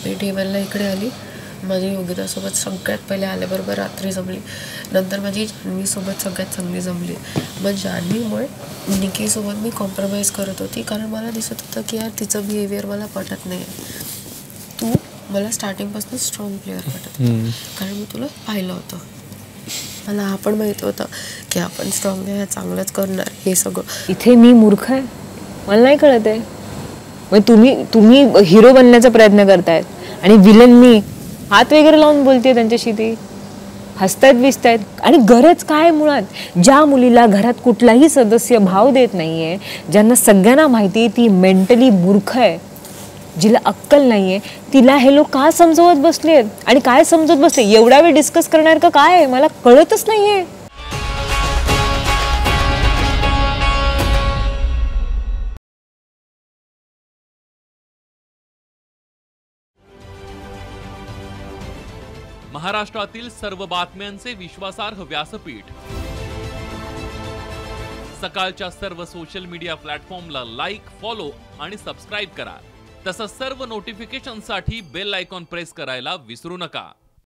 मी टेबलला इकडे आली, माझी योगितासोबत सगळ्यात पहिले आल्याबरोबर रात्री जमली, नंतर माझी जान्हवीसोबत सगळ्यात चांगली जमली. मग जान्हवीमुळे निकीसोबत मी कॉम्प्रोमाइज करत होती, कारण मला दिसत होतं की यार तिचं बिहेवियर मला पटत नाही आहे. तू मला स्टार्टिंगपासून स्ट्रॉंग प्लेअर वाटत, कारण मी तुला पाहिलं होतं. मला आपण माहीत होतं की आपण स्ट्रॉंग आहे, चांगलंच करणार. हे सगळं इथे मी मूर्ख आहे, मला नाही कळत आहे. मग तुम्ही हिरो बनण्याचा प्रयत्न करतायत आणि विलन मी हात वगैरे लावून बोलते त्यांच्याशी, ती हसतायत विसतायत. आणि गरज काय मुळात? ज्या मुलीला घरात कुठलाही सदस्य भाव देत नाहीये, ज्यांना सगळ्यांना माहिती ती मेंटली मूर्ख आहे, जिला अक्कल नाहीये, तिला हे लोक का समजवत बसलेत आणि काय समजत बसले? एवढा वेळ डिस्कस करणार का काय? मला कळतच नाहीये. महाराष्ट्रातील सर्व बातम्यांचे विश्वासार्ह व्यासपीठ. सकाळच्या सर्व सोशल मीडिया प्लॅटफॉर्मला लाईक, फॉलो आणि सबस्क्राईब करा. तसंच सर्व नोटिफिकेशनसाठी बेल आयकॉन प्रेस करायला विसरू नका.